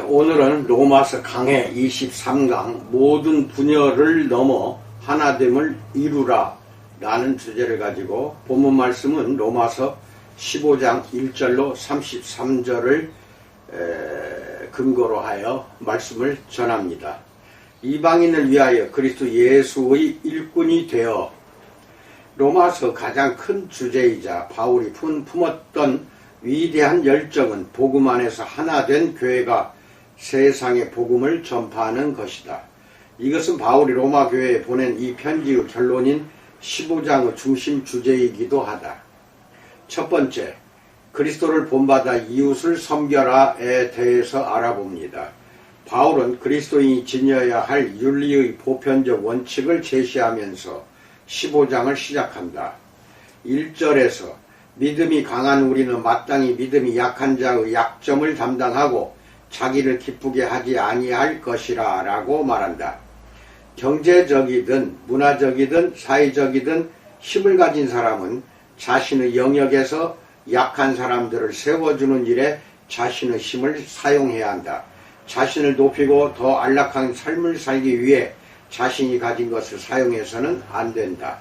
오늘은 로마서 강해 23강 모든 분열을 넘어 하나됨을 이루라 라는 주제를 가지고 본문 말씀은 로마서 15장 1절로 33절을 근거로 하여 말씀을 전합니다. 이방인을 위하여 그리스도 예수의 일꾼이 되어 로마서 가장 큰 주제이자 바울이 품었던 위대한 열정은 복음 안에서 하나된 교회가 세상에 복음을 전파하는 것이다. 이것은 바울이 로마 교회에 보낸 이 편지의 결론인 15장의 중심 주제이기도 하다. 첫 번째, 그리스도를 본받아 이웃을 섬겨라에 대해서 알아봅니다. 바울은 그리스도인이 지녀야 할 윤리의 보편적 원칙을 제시하면서 15장을 시작한다. 1절에서 믿음이 강한 우리는 마땅히 믿음이 약한 자의 약점을 담당하고 자기를 기쁘게 하지 아니할 것이라 라고 말한다. 경제적이든 문화적이든 사회적이든 힘을 가진 사람은 자신의 영역에서 약한 사람들을 세워주는 일에 자신의 힘을 사용해야 한다. 자신을 높이고 더 안락한 삶을 살기 위해 자신이 가진 것을 사용해서는 안 된다.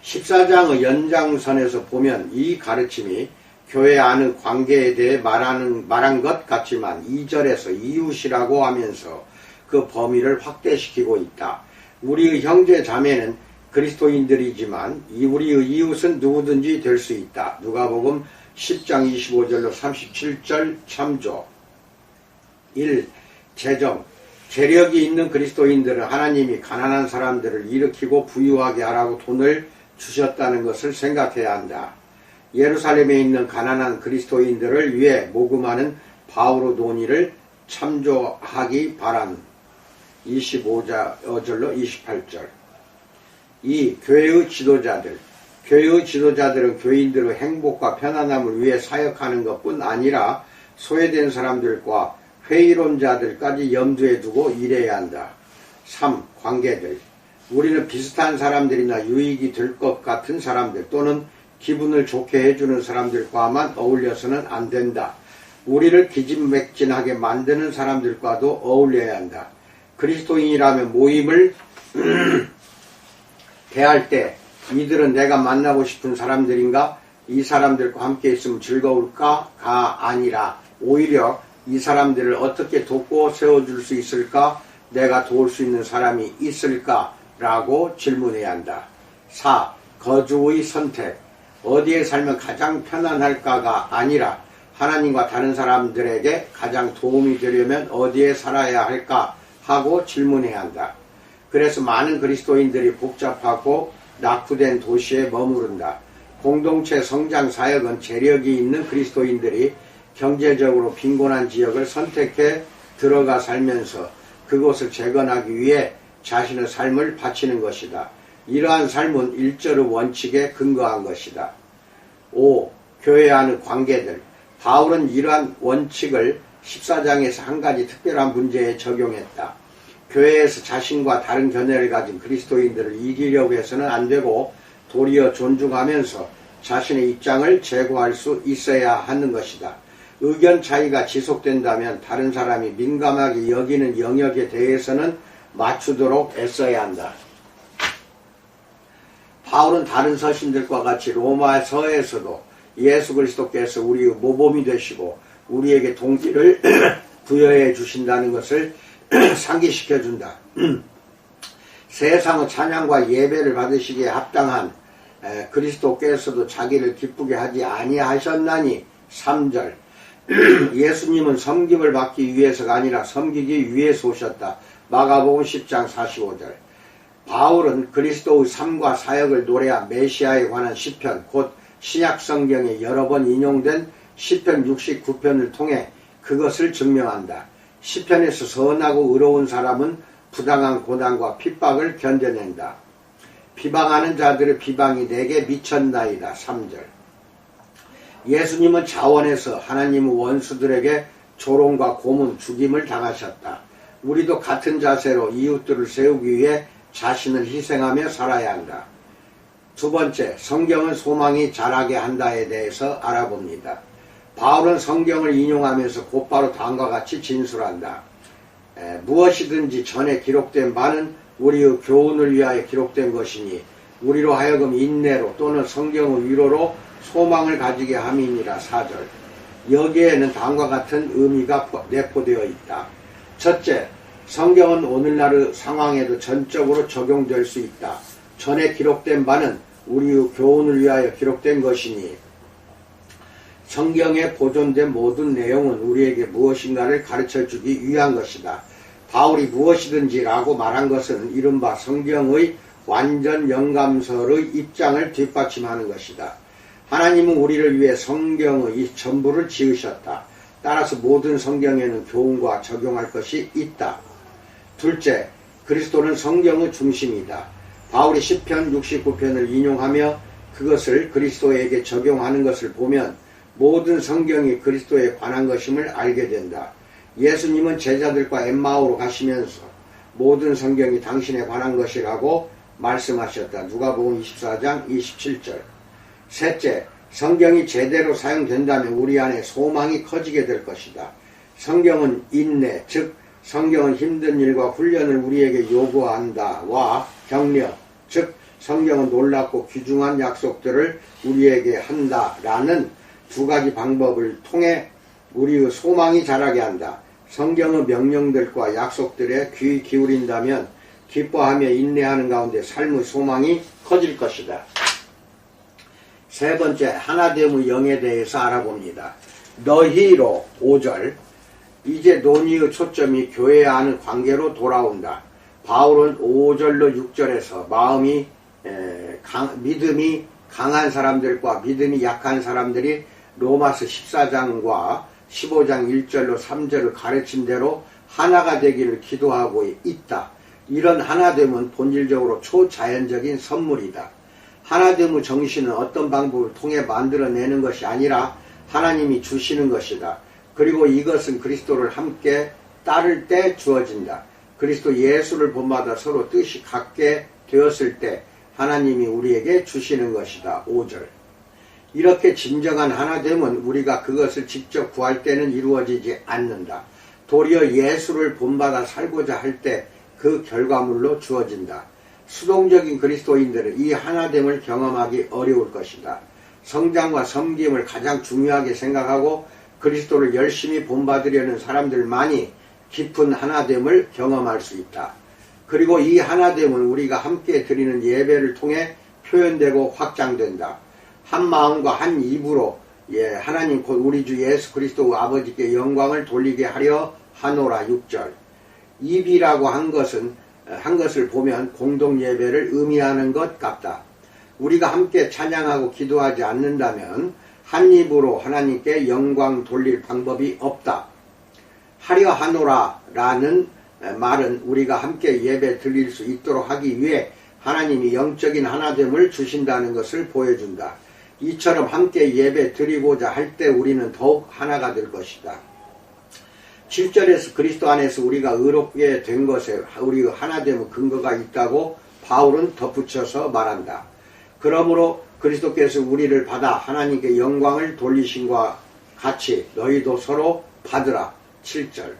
14장의 연장선에서 보면 이 가르침이 교회 안의 관계에 대해 말한 것 같지만 2절에서 이웃이라고 하면서 그 범위를 확대시키고 있다. 우리의 형제 자매는 그리스도인들이지만 우리의 이웃은 누구든지 될 수 있다. 누가복음 10장 25절로 37절 참조. 1. 재정. 재력이 있는 그리스도인들은 하나님이 가난한 사람들을 일으키고 부유하게 하라고 돈을 주셨다는 것을 생각해야 한다. 예루살렘에 있는 가난한 그리스도인들을 위해 모금하는 바울의 논의를 참조하기 바람. 25절로 28절. 2. 교회의 지도자들. 교회의 지도자들은 교인들의 행복과 편안함을 위해 사역하는 것뿐 아니라 소외된 사람들과 회의론자들까지 염두에 두고 일해야 한다. 3. 관계들. 우리는 비슷한 사람들이나 유익이 될 것 같은 사람들 또는 기분을 좋게 해주는 사람들과만 어울려서는 안 된다. 우리를 기진맥진하게 만드는 사람들과도 어울려야 한다. 그리스도인이라면 모임을 대할 때 이들은 내가 만나고 싶은 사람들인가? 이 사람들과 함께 있으면 즐거울까?가 아니라 오히려 이 사람들을 어떻게 돕고 세워줄 수 있을까? 내가 도울 수 있는 사람이 있을까? 라고 질문해야 한다. 4. 거주의 선택. 어디에 살면 가장 편안할까가 아니라 하나님과 다른 사람들에게 가장 도움이 되려면 어디에 살아야 할까 하고 질문해야 한다. 그래서 많은 그리스도인들이 복잡하고 낙후된 도시에 머무른다. 공동체 성장 사역은 재력이 있는 그리스도인들이 경제적으로 빈곤한 지역을 선택해 들어가 살면서 그곳을 재건하기 위해 자신의 삶을 바치는 것이다. 이러한 삶은 1절의 원칙에 근거한 것이다. 5. 교회 안의 관계들. 바울은 이러한 원칙을 14장에서 한 가지 특별한 문제에 적용했다. 교회에서 자신과 다른 견해를 가진 그리스도인들을 이기려고 해서는 안 되고 도리어 존중하면서 자신의 입장을 제고할 수 있어야 하는 것이다. 의견 차이가 지속된다면 다른 사람이 민감하게 여기는 영역에 대해서는 맞추도록 애써야 한다. 바울은 다른 서신들과 같이 로마서에서도 예수 그리스도께서 우리의 모범이 되시고 우리에게 동기를 부여해 주신다는 것을 상기시켜준다. 세상의 찬양과 예배를 받으시기에 합당한 그리스도께서도 자기를 기쁘게 하지 아니하셨나니. 3절. 예수님은 섬김을 받기 위해서가 아니라 섬기기 위해서 오셨다. 마가복음 10장 45절. 바울은 그리스도의 삶과 사역을 노래한 메시아에 관한 시편, 곧 신약 성경에 여러 번 인용된 시편 69편을 통해 그것을 증명한다. 시편에서 선하고 의로운 사람은 부당한 고난과 핍박을 견뎌낸다. 비방하는 자들의 비방이 내게 미쳤나이다. 3절. 예수님은 자원에서 하나님의 원수들에게 조롱과 고문, 죽임을 당하셨다. 우리도 같은 자세로 이웃들을 세우기 위해 자신을 희생하며 살아야 한다. 두 번째, 성경은 소망이 자라게 한다에 대해서 알아봅니다. 바울은 성경을 인용하면서 곧바로 다음과 같이 진술한다. 무엇이든지 전에 기록된 바는 우리의 교훈을 위하여 기록된 것이니 우리로 하여금 인내로 또는 성경의 위로로 소망을 가지게 함이니라. 4절. 여기에는 다음과 같은 의미가 내포되어 있다. 첫째, 성경은 오늘날의 상황에도 전적으로 적용될 수 있다. 전에 기록된 바는 우리의 교훈을 위하여 기록된 것이니 성경에 보존된 모든 내용은 우리에게 무엇인가를 가르쳐주기 위한 것이다. 바울이 무엇이든지 라고 말한 것은 이른바 성경의 완전 영감설의 입장을 뒷받침하는 것이다. 하나님은 우리를 위해 성경의 전부를 지으셨다. 따라서 모든 성경에는 교훈과 적용할 것이 있다. 둘째, 그리스도는 성경의 중심이다. 바울이 시편 69편을 인용하며 그것을 그리스도에게 적용하는 것을 보면 모든 성경이 그리스도에 관한 것임을 알게 된다. 예수님은 제자들과 엠마오로 가시면서 모든 성경이 당신에 관한 것이라고 말씀하셨다. 누가복음 24장 27절. 셋째, 성경이 제대로 사용된다면 우리 안에 소망이 커지게 될 것이다. 성경은 인내, 즉 성경은 힘든 일과 훈련을 우리에게 요구한다와 격려, 즉 성경은 놀랍고 귀중한 약속들을 우리에게 한다라는 두 가지 방법을 통해 우리의 소망이 자라게 한다. 성경의 명령들과 약속들에 귀 기울인다면 기뻐하며 인내하는 가운데 삶의 소망이 커질 것이다. 세 번째, 하나됨의 영에 대해서 알아봅니다. 너희로 5절. 이제 논의의 초점이 교회 안의 관계로 돌아온다. 바울은 5절로 6절에서 믿음이 강한 사람들과 믿음이 약한 사람들이 로마서 14장과 15장 1절로 3절을 가르친 대로 하나가 되기를 기도하고 있다. 이런 하나됨은 본질적으로 초자연적인 선물이다. 하나됨의 정신은 어떤 방법을 통해 만들어내는 것이 아니라 하나님이 주시는 것이다. 그리고 이것은 그리스도를 함께 따를 때 주어진다. 그리스도 예수를 본받아 서로 뜻이 같게 되었을 때 하나님이 우리에게 주시는 것이다. 5절. 이렇게 진정한 하나됨은 우리가 그것을 직접 구할 때는 이루어지지 않는다. 도리어 예수를 본받아 살고자 할 때 그 결과물로 주어진다. 수동적인 그리스도인들은 이 하나됨을 경험하기 어려울 것이다. 성장과 섬김을 가장 중요하게 생각하고 그리스도를 열심히 본받으려는 사람들만이 깊은 하나됨을 경험할 수 있다. 그리고 이 하나됨은 우리가 함께 드리는 예배를 통해 표현되고 확장된다. 한 마음과 한 입으로 하나님 곧 우리 주 예수 그리스도 아버지께 영광을 돌리게 하려 하노라. 6절. 입이라고 한 것을 보면 공동 예배를 의미하는 것 같다. 우리가 함께 찬양하고 기도하지 않는다면 한 입으로 하나님께 영광 돌릴 방법이 없다. 하려 하노라 라는 말은 우리가 함께 예배 드릴 수 있도록 하기 위해 하나님이 영적인 하나됨을 주신다는 것을 보여준다. 이처럼 함께 예배 드리고자 할 때 우리는 더욱 하나가 될 것이다. 7절에서 그리스도 안에서 우리가 의롭게 된 것에 우리 하나됨의 근거가 있다고 바울은 덧붙여서 말한다. 그러므로 그리스도께서 우리를 받아 하나님께 영광을 돌리신과 같이 너희도 서로 받으라. 7절.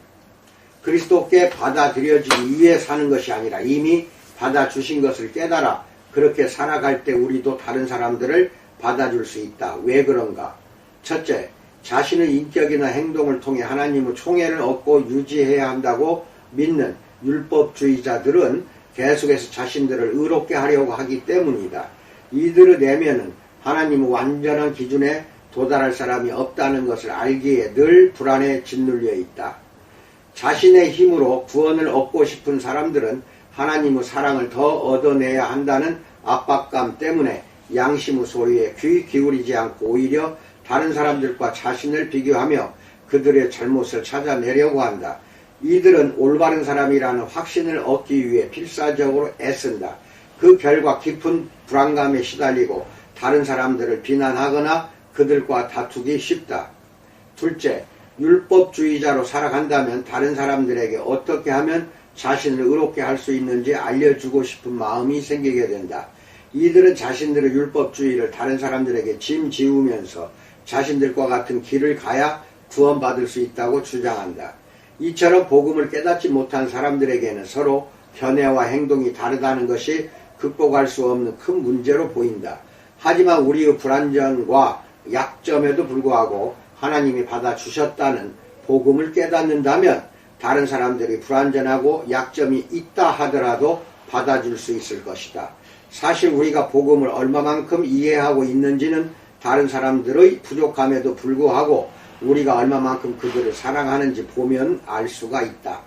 그리스도께 받아들여지기 위해 사는 것이 아니라 이미 받아주신 것을 깨달아 그렇게 살아갈 때 우리도 다른 사람들을 받아줄 수 있다. 왜 그런가? 첫째, 자신의 인격이나 행동을 통해 하나님의 총애를 얻고 유지해야 한다고 믿는 율법주의자들은 계속해서 자신들을 의롭게 하려고 하기 때문이다. 이들의 내면은 하나님의 완전한 기준에 도달할 사람이 없다는 것을 알기에 늘 불안에 짓눌려 있다. 자신의 힘으로 구원을 얻고 싶은 사람들은 하나님의 사랑을 더 얻어내야 한다는 압박감 때문에 양심의 소리에 귀 기울이지 않고 오히려 다른 사람들과 자신을 비교하며 그들의 잘못을 찾아내려고 한다. 이들은 올바른 사람이라는 확신을 얻기 위해 필사적으로 애쓴다. 그 결과 깊은 불안감에 시달리고 다른 사람들을 비난하거나 그들과 다투기 쉽다. 둘째, 율법주의자로 살아간다면 다른 사람들에게 어떻게 하면 자신을 의롭게 할 수 있는지 알려주고 싶은 마음이 생기게 된다. 이들은 자신들의 율법주의를 다른 사람들에게 짐 지우면서 자신들과 같은 길을 가야 구원받을 수 있다고 주장한다. 이처럼 복음을 깨닫지 못한 사람들에게는 서로 견해와 행동이 다르다는 것이 극복할 수 없는 큰 문제로 보인다. 하지만 우리의 불완전과 약점에도 불구하고 하나님이 받아주셨다는 복음을 깨닫는다면 다른 사람들이 불완전하고 약점이 있다 하더라도 받아줄 수 있을 것이다. 사실 우리가 복음을 얼마만큼 이해하고 있는지는 다른 사람들의 부족함에도 불구하고 우리가 얼마만큼 그들을 사랑하는지 보면 알 수가 있다.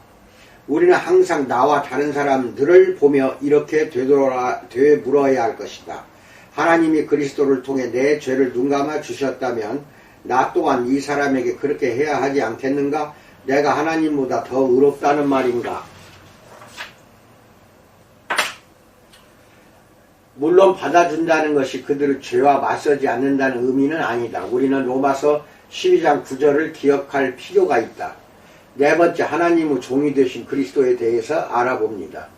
우리는 항상 나와 다른 사람들을 보며 이렇게 되물어야 할 것이다. 하나님이 그리스도를 통해 내 죄를 눈감아 주셨다면 나 또한 이 사람에게 그렇게 해야 하지 않겠는가? 내가 하나님보다 더 의롭다는 말인가? 물론 받아준다는 것이 그들의 죄와 맞서지 않는다는 의미는 아니다. 우리는 로마서 12장 9절을 기억할 필요가 있다. 네 번째, 하나님의 종이 되신 그리스도에 대해서 알아봅니다.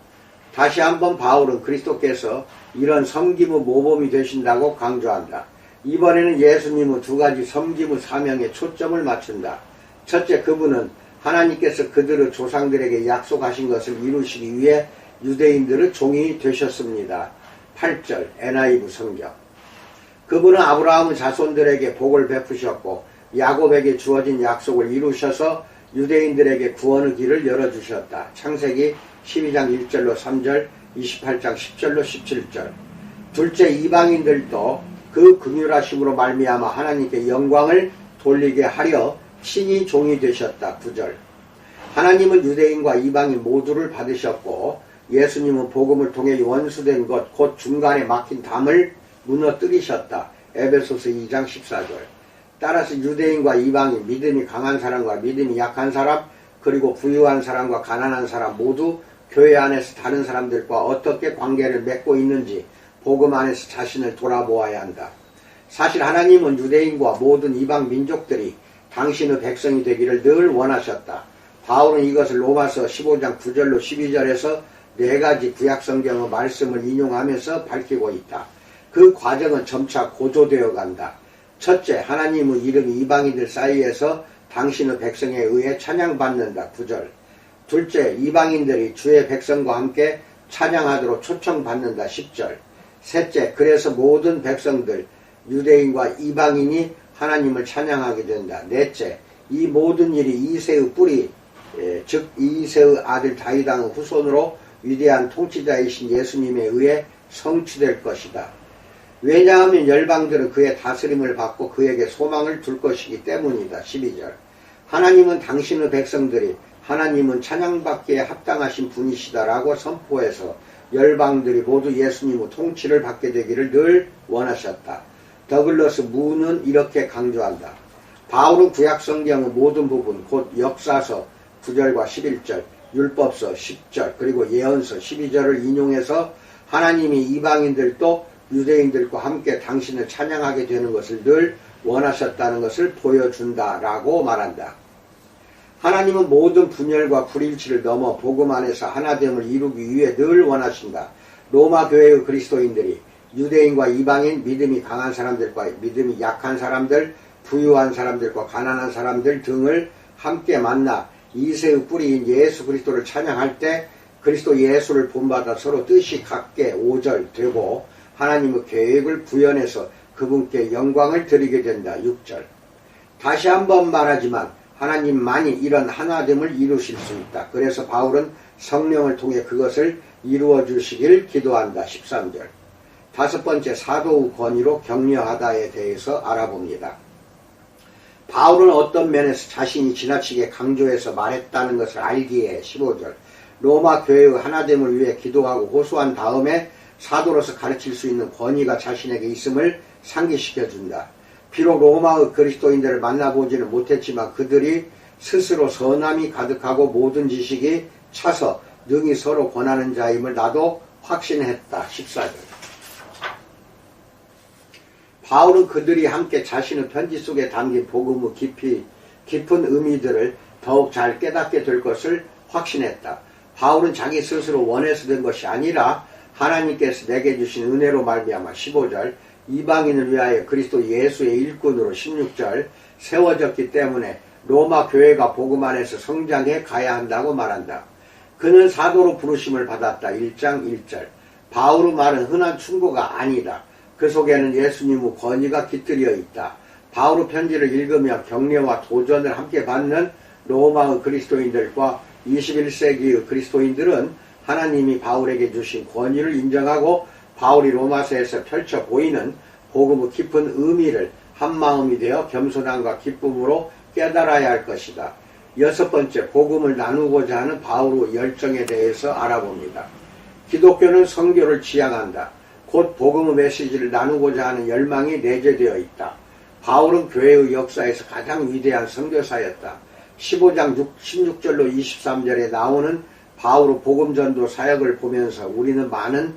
다시 한번 바울은 그리스도께서 이런 섬김의 모범이 되신다고 강조한다. 이번에는 예수님의 두 가지 섬김의 사명에 초점을 맞춘다. 첫째, 그분은 하나님께서 그들의 조상들에게 약속하신 것을 이루시기 위해 유대인들의 종이 되셨습니다. 8절 NIV 성경. 그분은 아브라함의 자손들에게 복을 베푸셨고 야곱에게 주어진 약속을 이루셔서 유대인들에게 구원의 길을 열어주셨다. 창세기 12장 1절로 3절, 28장 10절로 17절. 둘째, 이방인들도 그 긍휼하심으로 말미암아 하나님께 영광을 돌리게 하려 친히 종이 되셨다. 9절. 하나님은 유대인과 이방인 모두를 받으셨고 예수님은 복음을 통해 원수된 것, 곧 중간에 막힌 담을 무너뜨리셨다. 에베소서 2장 14절. 따라서 유대인과 이방인, 믿음이 강한 사람과 믿음이 약한 사람, 그리고 부유한 사람과 가난한 사람 모두 교회 안에서 다른 사람들과 어떻게 관계를 맺고 있는지 복음 안에서 자신을 돌아보아야 한다. 사실 하나님은 유대인과 모든 이방 민족들이 당신의 백성이 되기를 늘 원하셨다. 바울은 이것을 로마서 15장 9절로 12절에서 네 가지 구약성경의 말씀을 인용하면서 밝히고 있다. 그 과정은 점차 고조되어 간다. 첫째, 하나님의 이름이 이방인들 사이에서 당신의 백성에 의해 찬양받는다. 9절. 둘째, 이방인들이 주의 백성과 함께 찬양하도록 초청받는다. 10절. 셋째, 그래서 모든 백성들, 유대인과 이방인이 하나님을 찬양하게 된다. 넷째, 이 모든 일이 이새의 뿌리, 즉 이새의 아들 다윗왕의 후손으로 위대한 통치자이신 예수님에 의해 성취될 것이다. 왜냐하면 열방들은 그의 다스림을 받고 그에게 소망을 둘 것이기 때문이다. 12절. 하나님은 당신의 백성들이 하나님은 찬양받기에 합당하신 분이시다라고 선포해서 열방들이 모두 예수님의 통치를 받게 되기를 늘 원하셨다. 더글러스 무는 이렇게 강조한다. 바울은 구약성경의 모든 부분, 곧 역사서 9절과 11절, 율법서 10절, 그리고 예언서 12절을 인용해서 하나님이 이방인들도 유대인들과 함께 당신을 찬양하게 되는 것을 늘 원하셨다는 것을 보여준다라고 말한다. 하나님은 모든 분열과 불일치를 넘어 복음 안에서 하나됨을 이루기 위해 늘 원하신다. 로마 교회의 그리스도인들이 유대인과 이방인, 믿음이 강한 사람들과 믿음이 약한 사람들, 부유한 사람들과 가난한 사람들 등을 함께 만나 이새의 뿌리인 예수 그리스도를 찬양할 때 그리스도 예수를 본받아 서로 뜻이 같게 5절 되고 하나님의 계획을 구현해서 그분께 영광을 드리게 된다. 6절. 다시 한번 말하지만 하나님만이 이런 하나됨을 이루실 수 있다. 그래서 바울은 성령을 통해 그것을 이루어 주시길 기도한다. 13절. 다섯 번째, 사도의 권위로 격려하다에 대해서 알아봅니다. 바울은 어떤 면에서 자신이 지나치게 강조해서 말했다는 것을 알기에 15절. 로마 교회의 하나됨을 위해 기도하고 호소한 다음에 사도로서 가르칠 수 있는 권위가 자신에게 있음을 상기시켜준다. 비록 로마의 그리스도인들을 만나보지는 못했지만 그들이 스스로 선함이 가득하고 모든 지식이 차서 능히 서로 권하는 자임을 나도 확신했다. 14절. 바울은 그들이 함께 자신의 편지 속에 담긴 복음의 깊은 의미들을 더욱 잘 깨닫게 될 것을 확신했다. 바울은 자기 스스로 원해서 된 것이 아니라 하나님께서 내게 주신 은혜로 말미암아 15절 이방인을 위하여 그리스도 예수의 일꾼으로 16절 세워졌기 때문에 로마 교회가 복음 안에서 성장해 가야 한다고 말한다. 그는 사도로 부르심을 받았다. 1장 1절. 바울의 말은 흔한 충고가 아니다. 그 속에는 예수님의 권위가 깃들여 있다. 바울의 편지를 읽으며 격려와 도전을 함께 받는 로마의 그리스도인들과 21세기의 그리스도인들은 하나님이 바울에게 주신 권위를 인정하고 바울이 로마서에서 펼쳐 보이는 복음의 깊은 의미를 한마음이 되어 겸손함과 기쁨으로 깨달아야 할 것이다. 여섯 번째, 복음을 나누고자 하는 바울의 열정에 대해서 알아봅니다. 기독교는 선교를 지향한다. 곧 복음의 메시지를 나누고자 하는 열망이 내재되어 있다. 바울은 교회의 역사에서 가장 위대한 선교사였다. 15장 16절로 23절에 나오는 바울의 복음전도 사역을 보면서 우리는 많은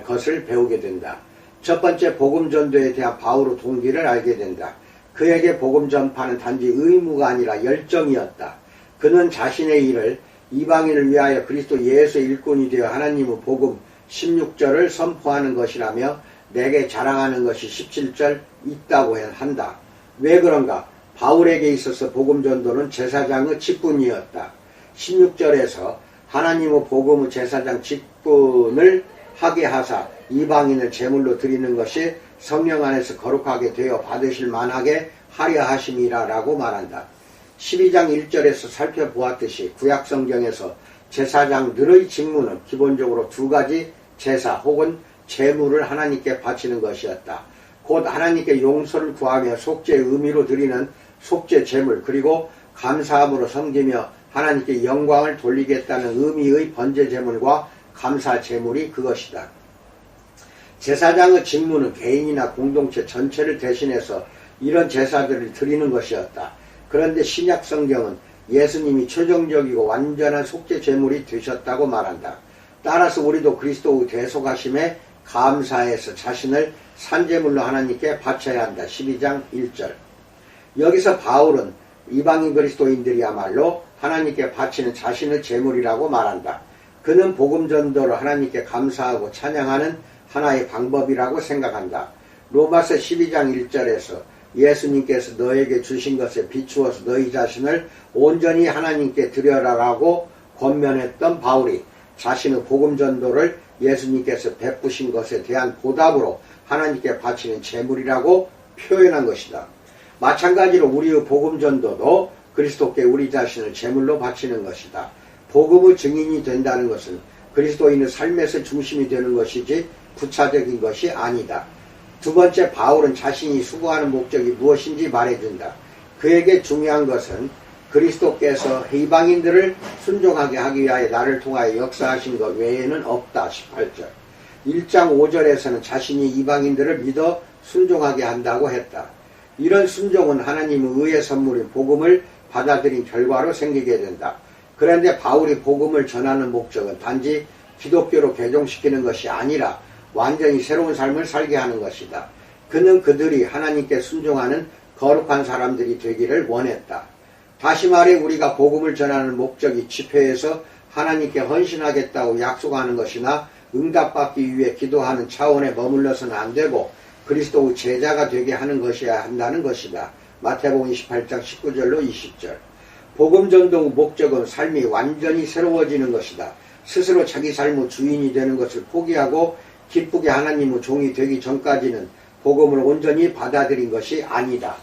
것을 배우게 된다. 첫 번째, 복음전도에 대한 바울의 동기를 알게 된다. 그에게 복음 전파는 단지 의무가 아니라 열정이었다. 그는 자신의 일을 이방인을 위하여 그리스도 예수의 일꾼이 되어 하나님의 복음 16절을 선포하는 것이라며 내게 자랑하는 것이 17절 있다고 한다. 왜 그런가? 바울에게 있어서 복음 전도는 제사장의 직분이었다. 16절에서 하나님의 복음의 제사장 직분을 하게 하사 이방인을 제물로 드리는 것이 성령 안에서 거룩하게 되어 받으실 만하게 하려 하심이라라고 말한다. 12장 1절에서 살펴보았듯이 구약성경에서 제사장들의 직무는 기본적으로 두 가지 제사 혹은 제물을 하나님께 바치는 것이었다. 곧 하나님께 용서를 구하며 속죄의 의미로 드리는 속죄 제물, 그리고 감사함으로 섬기며 하나님께 영광을 돌리겠다는 의미의 번제 제물과 감사 제물이 그것이다. 제사장의 직무는 개인이나 공동체 전체를 대신해서 이런 제사들을 드리는 것이었다. 그런데 신약 성경은 예수님이 최종적이고 완전한 속죄 제물이 되셨다고 말한다. 따라서 우리도 그리스도의 대속하심에 감사해서 자신을 산제물로 하나님께 바쳐야 한다. 12장 1절. 여기서 바울은 이방인 그리스도인들이야말로 하나님께 바치는 자신의 제물이라고 말한다. 그는 복음 전도를 하나님께 감사하고 찬양하는 하나의 방법이라고 생각한다. 로마서 12장 1절에서 예수님께서 너에게 주신 것에 비추어서 너희 자신을 온전히 하나님께 드려라라고 권면했던 바울이 자신의 복음 전도를 예수님께서 베푸신 것에 대한 보답으로 하나님께 바치는 제물이라고 표현한 것이다. 마찬가지로 우리의 복음 전도도 그리스도께 우리 자신을 제물로 바치는 것이다. 복음의 증인이 된다는 것은 그리스도인의 삶에서 중심이 되는 것이지 부차적인 것이 아니다. 두 번째, 바울은 자신이 수고하는 목적이 무엇인지 말해준다. 그에게 중요한 것은 그리스도께서 이방인들을 순종하게 하기 위하여 나를 통하여 역사하신 것 외에는 없다. 18절. 1장 5절에서는 자신이 이방인들을 믿어 순종하게 한다고 했다. 이런 순종은 하나님의 의의 선물인 복음을 받아들인 결과로 생기게 된다. 그런데 바울이 복음을 전하는 목적은 단지 기독교로 개종시키는 것이 아니라 완전히 새로운 삶을 살게 하는 것이다. 그는 그들이 하나님께 순종하는 거룩한 사람들이 되기를 원했다. 다시 말해 우리가 복음을 전하는 목적이 집회에서 하나님께 헌신하겠다고 약속하는 것이나 응답받기 위해 기도하는 차원에 머물러서는 안 되고 그리스도의 제자가 되게 하는 것이어야 한다는 것이다. 마태복음 28장 19절로 20절. 복음 전도의 목적은 삶이 완전히 새로워지는 것이다. 스스로 자기 삶의 주인이 되는 것을 포기하고 기쁘게 하나님의 종이 되기 전까지는 복음을 온전히 받아들인 것이 아니다.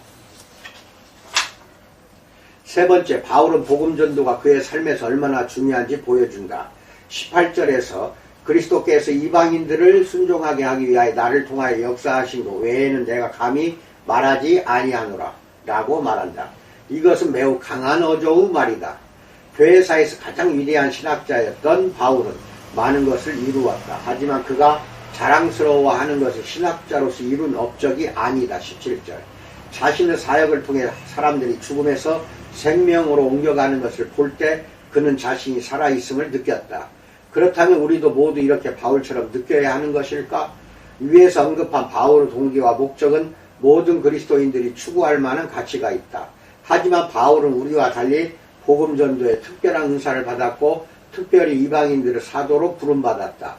세 번째, 바울은 복음 전도가 그의 삶에서 얼마나 중요한지 보여준다. 18절에서 그리스도께서 이방인들을 순종하게 하기 위하여 나를 통하여 역사하신 것 외에는 내가 감히 말하지 아니하노라 라고 말한다. 이것은 매우 강한 어조의 말이다. 교회사에서 가장 위대한 신학자였던 바울은 많은 것을 이루었다. 하지만 그가 자랑스러워하는 것은 신학자로서 이룬 업적이 아니다. 17절. 자신의 사역을 통해 사람들이 죽음에서 생명으로 옮겨가는 것을 볼 때 그는 자신이 살아있음을 느꼈다. 그렇다면 우리도 모두 이렇게 바울처럼 느껴야 하는 것일까? 위에서 언급한 바울의 동기와 목적은 모든 그리스도인들이 추구할 만한 가치가 있다. 하지만 바울은 우리와 달리 복음 전도에 특별한 은사를 받았고 특별히 이방인들을 사도로 부름받았다.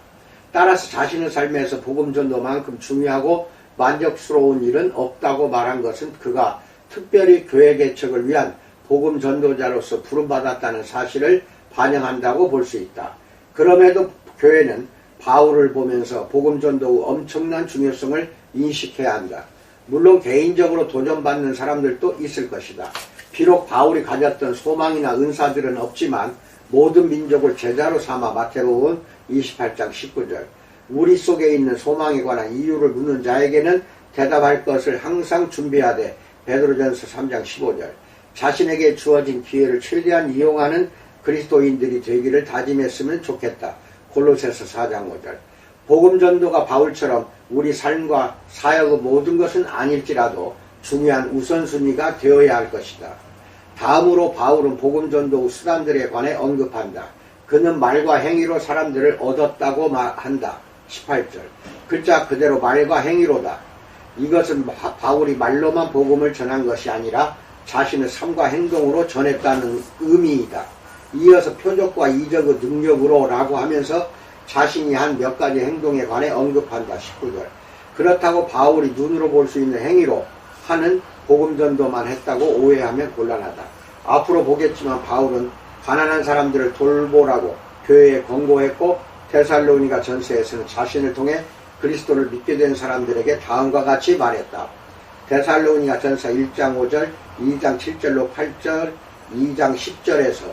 따라서 자신의 삶에서 복음 전도만큼 중요하고 만족스러운 일은 없다고 말한 것은 그가 특별히 교회 개척을 위한 복음 전도자로서 부름받았다는 사실을 반영한다고 볼 수 있다. 그럼에도 교회는 바울을 보면서 복음 전도의 엄청난 중요성을 인식해야 한다. 물론 개인적으로 도전받는 사람들도 있을 것이다. 비록 바울이 가졌던 소망이나 은사들은 없지만 모든 민족을 제자로 삼아 마태복음 28장 19절 우리 속에 있는 소망에 관한 이유를 묻는 자에게는 대답할 것을 항상 준비하되 베드로전서 3장 15절 자신에게 주어진 기회를 최대한 이용하는 그리스도인들이 되기를 다짐했으면 좋겠다. 골로새서 4장 5절 복음 전도가 바울처럼 우리 삶과 사역의 모든 것은 아닐지라도 중요한 우선순위가 되어야 할 것이다. 다음으로 바울은 복음 전도 수단들에 관해 언급한다. 그는 말과 행위로 사람들을 얻었다고 한다. 18절 글자 그대로 말과 행위로다. 이것은 바울이 말로만 복음을 전한 것이 아니라 자신의 삶과 행동으로 전했다는 의미이다. 이어서 표적과 이적의 능력으로 라고 하면서 자신이 한 몇 가지 행동에 관해 언급한다. 19절 그렇다고 바울이 눈으로 볼 수 있는 행위로 하는 복음 전도만 했다고 오해하면 곤란하다. 앞으로 보겠지만 바울은 가난한 사람들을 돌보라고 교회에 권고했고 데살로니가 전서에서는 자신을 통해 그리스도를 믿게 된 사람들에게 다음과 같이 말했다. 데살로니가 전서 1장 5절, 2장 7절로 8절, 2장 10절에서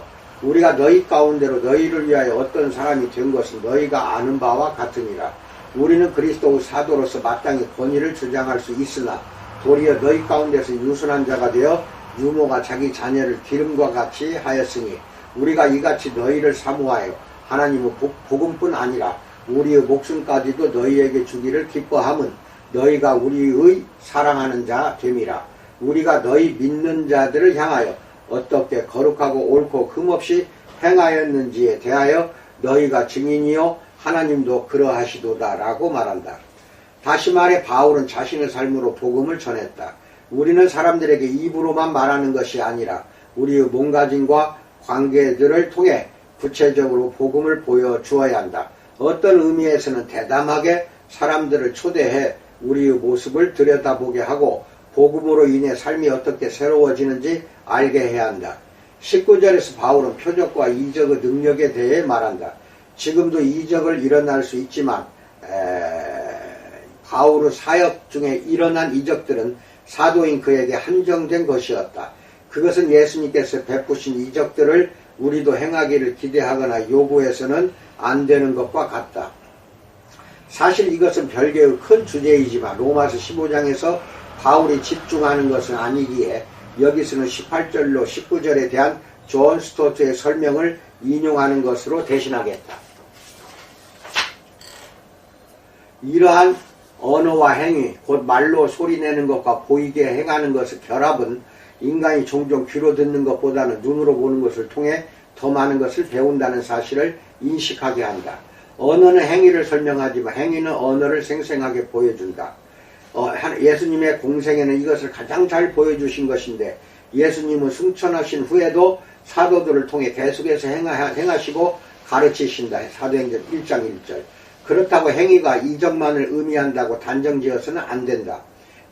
우리가 너희 가운데로 너희를 위하여 어떤 사람이 된 것은 너희가 아는 바와 같으니라. 우리는 그리스도의 사도로서 마땅히 권위를 주장할 수 있으나 도리어 너희 가운데서 유순한 자가 되어 유모가 자기 자녀를 기름과 같이 하였으니 우리가 이같이 너희를 사모하여 하나님의 복음뿐 아니라 우리의 목숨까지도 너희에게 주기를 기뻐함은 너희가 우리의 사랑하는 자 됨이라. 우리가 너희 믿는 자들을 향하여 어떻게 거룩하고 옳고 흠없이 행하였는지에 대하여 너희가 증인이요 하나님도 그러하시도다 라고 말한다. 다시 말해 바울은 자신의 삶으로 복음을 전했다. 우리는 사람들에게 입으로만 말하는 것이 아니라 우리의 몸가짐과 관계들을 통해 구체적으로 복음을 보여주어야 한다. 어떤 의미에서는 대담하게 사람들을 초대해 우리의 모습을 들여다보게 하고 복음으로 인해 삶이 어떻게 새로워지는지 알게 해야 한다. 19절에서 바울은 표적과 이적의 능력에 대해 말한다. 지금도 이적을 일어날 수 있지만 바울의 사역 중에 일어난 이적들은 사도인 그에게 한정된 것이었다. 그것은 예수님께서 베푸신 이적들을 우리도 행하기를 기대하거나 요구해서는 안 되는 것과 같다. 사실 이것은 별개의 큰 주제이지만 로마서 15장에서 바울이 집중하는 것은 아니기에 여기서는 18절로 19절에 대한 존 스토트의 설명을 인용하는 것으로 대신하겠다. 이러한 언어와 행위, 곧 말로 소리내는 것과 보이게 행하는 것의 결합은 인간이 종종 귀로 듣는 것보다는 눈으로 보는 것을 통해 더 많은 것을 배운다는 사실을 인식하게 한다. 언어는 행위를 설명하지만 행위는 언어를 생생하게 보여준다. 예수님의 공생에는 이것을 가장 잘 보여주신 것인데 예수님은 승천하신 후에도 사도들을 통해 계속해서 행하시고 가르치신다. 사도행전 1장 1절. 그렇다고 행위가 이적만을 의미한다고 단정지어서는 안 된다.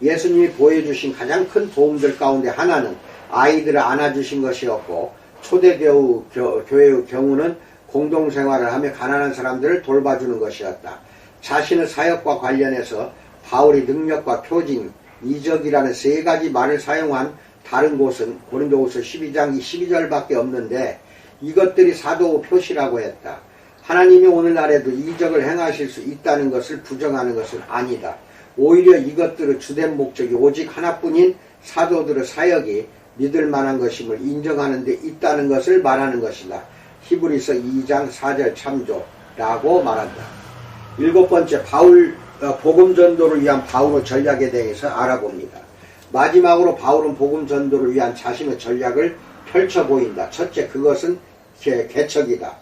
예수님이 보여주신 가장 큰 도움들 가운데 하나는 아이들을 안아주신 것이었고 초대교회의 경우는 공동생활을 하며 가난한 사람들을 돌봐주는 것이었다. 자신의 사역과 관련해서 바울이 능력과 표징, 이적이라는 세 가지 말을 사용한 다른 곳은 고린도후서 12장 12절밖에 없는데 이것들이 사도의 표시라고 했다. 하나님이 오늘날에도 이적을 행하실 수 있다는 것을 부정하는 것은 아니다. 오히려 이것들의 주된 목적이 오직 하나뿐인 사도들의 사역이 믿을 만한 것임을 인정하는 데 있다는 것을 말하는 것이다. 히브리서 2장 4절 참조라고 말한다. 7번째, 복음 전도를 위한 바울의 전략에 대해서 알아봅니다. 마지막으로 바울은 복음 전도를 위한 자신의 전략을 펼쳐 보인다. 첫째, 그것은 개척이다.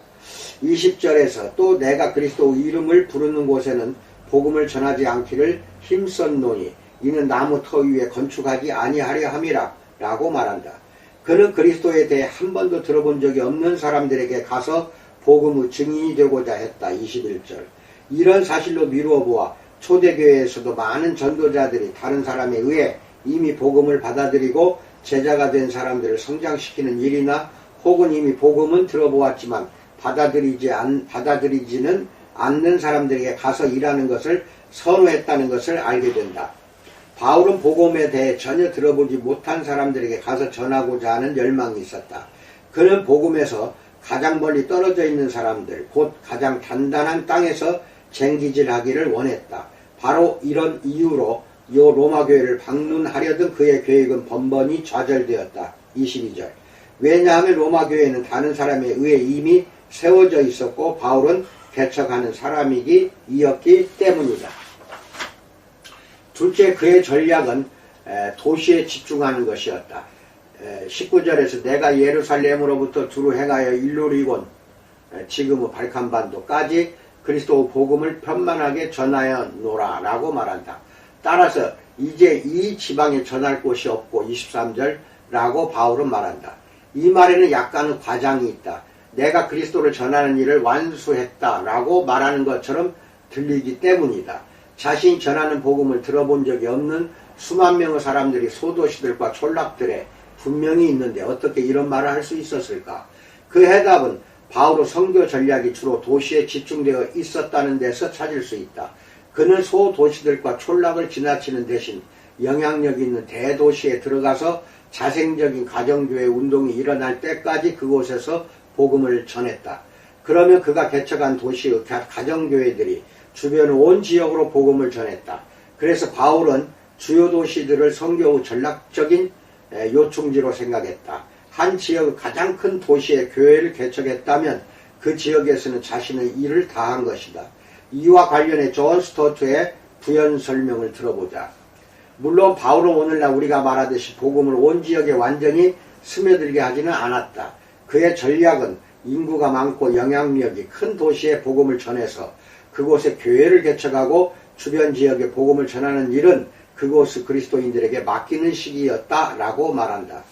20절에서 또 내가 그리스도의 이름을 부르는 곳에는 복음을 전하지 않기를 힘썼노니 이는 나무 터 위에 건축하지 아니하려 함이라 라고 말한다. 그는 그리스도에 대해 한 번도 들어본 적이 없는 사람들에게 가서 복음의 증인이 되고자 했다. 21절. 이런 사실로 미루어 보아 초대교회에서도 많은 전도자들이 다른 사람에 의해 이미 복음을 받아들이고 제자가 된 사람들을 성장시키는 일이나 혹은 이미 복음은 들어보았지만 받아들이지는 않는 사람들에게 가서 일하는 것을 선호했다는 것을 알게 된다. 바울은 복음에 대해 전혀 들어보지 못한 사람들에게 가서 전하고자 하는 열망이 있었다. 그는 복음에서 가장 멀리 떨어져 있는 사람들, 곧 가장 단단한 땅에서 쟁기질하기를 원했다. 바로 이런 이유로 요 로마 교회를 방문하려던 그의 계획은 번번이 좌절되었다. 22절. 왜냐하면 로마 교회는 다른 사람에 의해 이미 세워져 있었고 바울은 개척하는 사람이었기 때문이다. 둘째, 그의 전략은 도시에 집중하는 것이었다. 19절에서 내가 예루살렘으로부터 두루 행하여 일루리곤, 지금의 발칸반도까지 그리스도 복음을 편만하게 전하여노라 라고 말한다. 따라서 이제 이 지방에 전할 곳이 없고 23절 라고 바울은 말한다. 이 말에는 약간의 과장이 있다. 내가 그리스도를 전하는 일을 완수했다 라고 말하는 것처럼 들리기 때문이다. 자신이 전하는 복음을 들어본 적이 없는 수만 명의 사람들이 소도시들과 촌락들에 분명히 있는데 어떻게 이런 말을 할 수 있었을까? 그 해답은 바울의 선교 전략이 주로 도시에 집중되어 있었다는 데서 찾을 수 있다. 그는 소도시들과 촌락을 지나치는 대신 영향력 있는 대도시에 들어가서 자생적인 가정교회 운동이 일어날 때까지 그곳에서 복음을 전했다. 그러면 그가 개척한 도시의 가정교회들이 주변 온 지역으로 복음을 전했다. 그래서 바울은 주요 도시들을 선교의 전략적인 요충지로 생각했다. 한 지역의 가장 큰 도시의 교회를 개척했다면 그 지역에서는 자신의 일을 다한 것이다. 이와 관련해 존 스토트의 부연 설명을 들어보자. 물론 바울은 오늘날 우리가 말하듯이 복음을 온 지역에 완전히 스며들게 하지는 않았다. 그의 전략은 인구가 많고 영향력이 큰 도시에 복음을 전해서 그곳에 교회를 개척하고 주변 지역에 복음을 전하는 일은 그곳의 그리스도인들에게 맡기는 시기였다라고 말한다.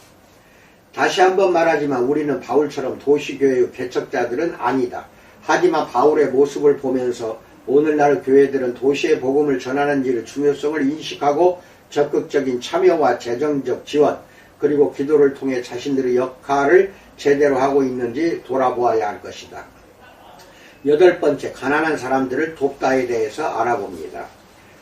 다시 한번 말하지만 우리는 바울처럼 도시교회의 개척자들은 아니다. 하지만 바울의 모습을 보면서 오늘날 교회들은 도시의 복음을 전하는 일의 중요성을 인식하고 적극적인 참여와 재정적 지원 그리고 기도를 통해 자신들의 역할을 제대로 하고 있는지 돌아보아야 할 것이다. 여덟 번째, 가난한 사람들을 돕다에 대해서 알아봅니다.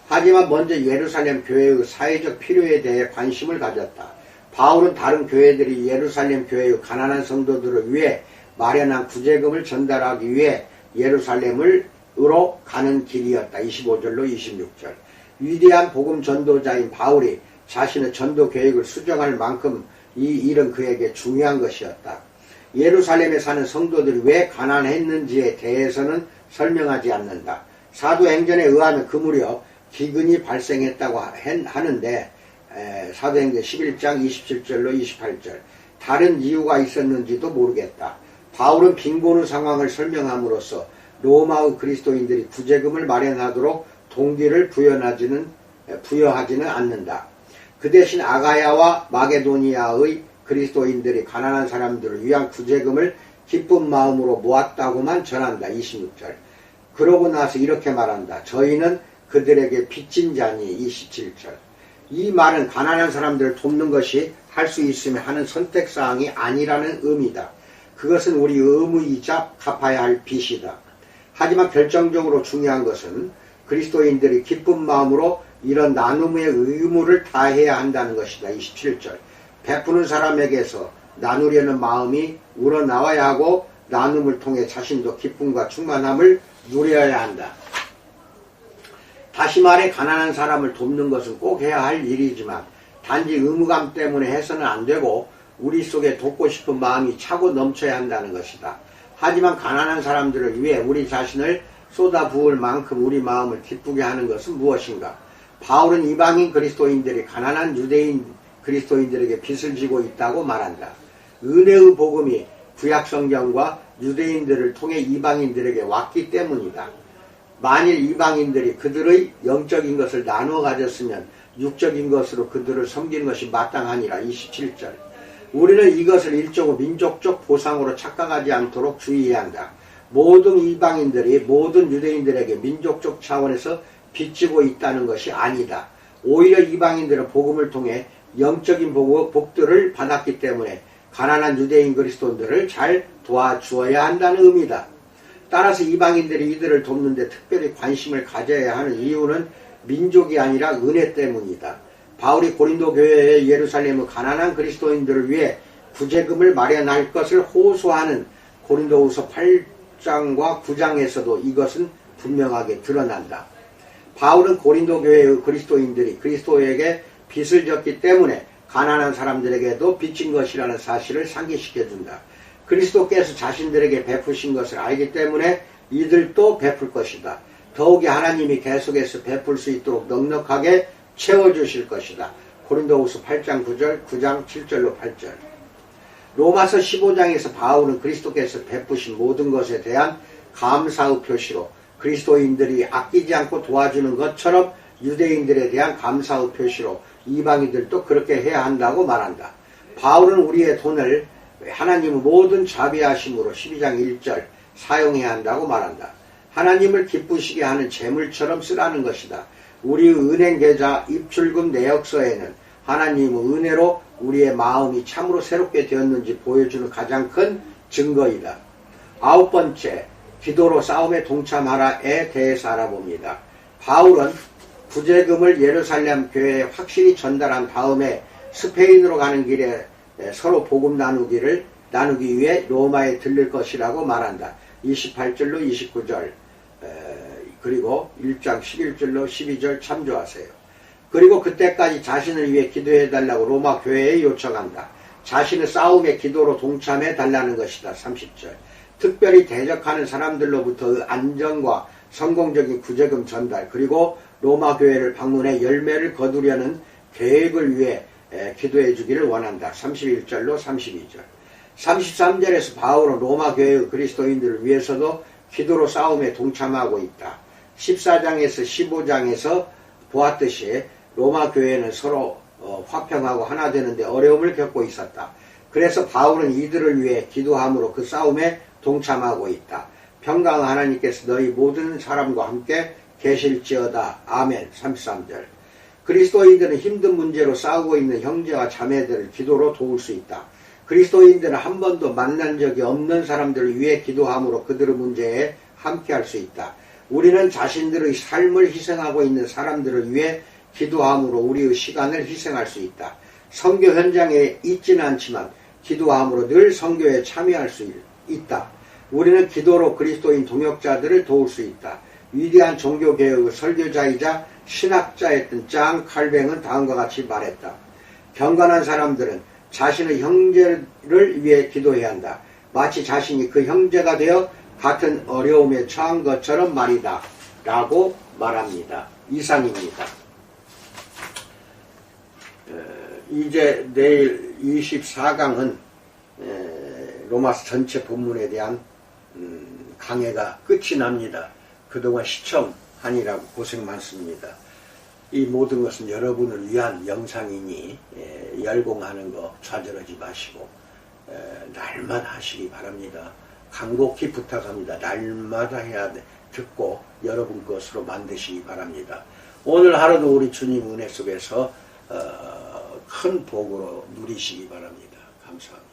하지만 먼저 예루살렘 교회의 사회적 필요에 대해 관심을 가졌다. 바울은 다른 교회들이 예루살렘 교회의 가난한 성도들을 위해 마련한 구제금을 전달하기 위해 예루살렘으로 가는 길이었다. 25절로 26절. 위대한 복음 전도자인 바울이 자신의 전도 계획을 수정할 만큼 이 일은 그에게 중요한 것이었다. 예루살렘에 사는 성도들이 왜 가난했는지에 대해서는 설명하지 않는다. 사도행전에 의하면 그 무렵 기근이 발생했다고 하는데 사도행전 11장 27절로 28절. 다른 이유가 있었는지도 모르겠다. 바울은 빈곤의 상황을 설명함으로써 로마의 그리스도인들이 구제금을 마련하도록 동기를 부여하지는 않는다. 그 대신 아가야와 마게도니아의 그리스도인들이 가난한 사람들을 위한 구제금을 기쁜 마음으로 모았다고만 전한다. 26절. 그러고 나서 이렇게 말한다. 저희는 그들에게 빚진 자니. 27절. 이 말은 가난한 사람들을 돕는 것이 할 수 있으면 하는 선택사항이 아니라는 의미다. 그것은 우리 의무이자 갚아야 할 빚이다. 하지만 결정적으로 중요한 것은 그리스도인들이 기쁜 마음으로 이런 나눔의 의무를 다해야 한다는 것이다. 27절. 베푸는 사람에게서 나누려는 마음이 우러나와야 하고 나눔을 통해 자신도 기쁨과 충만함을 누려야 한다. 다시 말해 가난한 사람을 돕는 것은 꼭 해야 할 일이지만 단지 의무감 때문에 해서는 안 되고 우리 속에 돕고 싶은 마음이 차고 넘쳐야 한다는 것이다. 하지만 가난한 사람들을 위해 우리 자신을 쏟아부을 만큼 우리 마음을 기쁘게 하는 것은 무엇인가? 바울은 이방인 그리스도인들이 가난한 유대인 그리스도인들에게 빚을 지고 있다고 말한다. 은혜의 복음이 구약성경과 유대인들을 통해 이방인들에게 왔기 때문이다. 만일 이방인들이 그들의 영적인 것을 나누어 가졌으면 육적인 것으로 그들을 섬기는 것이 마땅하니라. 27절. 우리는 이것을 일종의 민족적 보상으로 착각하지 않도록 주의해야 한다. 모든 이방인들이 모든 유대인들에게 민족적 차원에서 빚지고 있다는 것이 아니다. 오히려 이방인들은 복음을 통해 영적인 복들을 받았기 때문에 가난한 유대인 그리스도인들을 잘 도와주어야 한다는 의미다. 따라서 이방인들이 이들을 돕는데 특별히 관심을 가져야 하는 이유는 민족이 아니라 은혜 때문이다. 바울이 고린도 교회에 예루살렘의 가난한 그리스도인들을 위해 구제금을 마련할 것을 호소하는 고린도후서 8장과 9장에서도 이것은 분명하게 드러난다. 바울은 고린도 교회의 그리스도인들이 그리스도에게 빚을 졌기 때문에 가난한 사람들에게도 빚진 것이라는 사실을 상기시켜준다. 그리스도께서 자신들에게 베푸신 것을 알기 때문에 이들도 베풀 것이다. 더욱이 하나님이 계속해서 베풀 수 있도록 넉넉하게 채워주실 것이다. 고린도후서 8장 9절, 9장 7절로 8절. 로마서 15장에서 바울은 그리스도께서 베푸신 모든 것에 대한 감사의 표시로 그리스도인들이 아끼지 않고 도와주는 것처럼 유대인들에 대한 감사의 표시로 이방인들도 그렇게 해야 한다고 말한다. 바울은 우리의 돈을 하나님의 모든 자비하심으로 12장 1절 사용해야 한다고 말한다. 하나님을 기쁘시게 하는 재물처럼 쓰라는 것이다. 우리 은행 계좌 입출금 내역서에는 하나님의 은혜로 우리의 마음이 참으로 새롭게 되었는지 보여주는 가장 큰 증거이다. 9번째, 기도로 싸움에 동참하라에 대해서 알아봅니다. 바울은 구제금을 예루살렘 교회에 확실히 전달한 다음에 스페인으로 가는 길에 서로 복음 나누기 위해 로마에 들릴 것이라고 말한다. 28절로 29절 그리고 1장 11절로 12절 참조하세요. 그리고 그때까지 자신을 위해 기도해달라고 로마 교회에 요청한다. 자신의 싸움에 기도로 동참해달라는 것이다. 30절. 특별히 대적하는 사람들로부터 안전과 성공적인 구제금 전달 그리고 로마 교회를 방문해 열매를 거두려는 계획을 위해 기도해 주기를 원한다. 31절로 32절. 33절에서 바울은 로마 교회의 그리스도인들을 위해서도 기도로 싸움에 동참하고 있다. 14장에서 15장에서 보았듯이 로마 교회는 서로 화평하고 하나 되는데 어려움을 겪고 있었다. 그래서 바울은 이들을 위해 기도함으로 그 싸움에 동참하고 있다. 평강 하나님께서 너희 모든 사람과 함께 계실지어다. 아멘. 33절. 그리스도인들은 힘든 문제로 싸우고 있는 형제와 자매들을 기도로 도울 수 있다. 그리스도인들은 한 번도 만난 적이 없는 사람들을 위해 기도함으로 그들의 문제에 함께할 수 있다. 우리는 자신들의 삶을 희생하고 있는 사람들을 위해 기도함으로 우리의 시간을 희생할 수 있다. 선교 현장에 있지는 않지만 기도함으로 늘 선교에 참여할 수 있다. 우리는 기도로 그리스도인 동역자들을 도울 수 있다. 위대한 종교개혁의 설교자이자 신학자였던 장 칼뱅은 다음과 같이 말했다. 경건한 사람들은 자신의 형제를 위해 기도해야 한다. 마치 자신이 그 형제가 되어 같은 어려움에 처한 것처럼 말이다. 라고 말합니다. 이상입니다. 이제 내일 24강은 로마서 전체 본문에 대한 강해가 끝이 납니다. 그동안 시청하느라고 고생 많습니다. 이 모든 것은 여러분을 위한 영상이니 열공하는 거 좌절하지 마시고 날마다 하시기 바랍니다. 간곡히 부탁합니다. 날마다 해야 돼. 듣고 여러분 것으로 만드시기 바랍니다. 오늘 하루도 우리 주님 은혜 속에서 큰 복으로 누리시기 바랍니다. 감사합니다.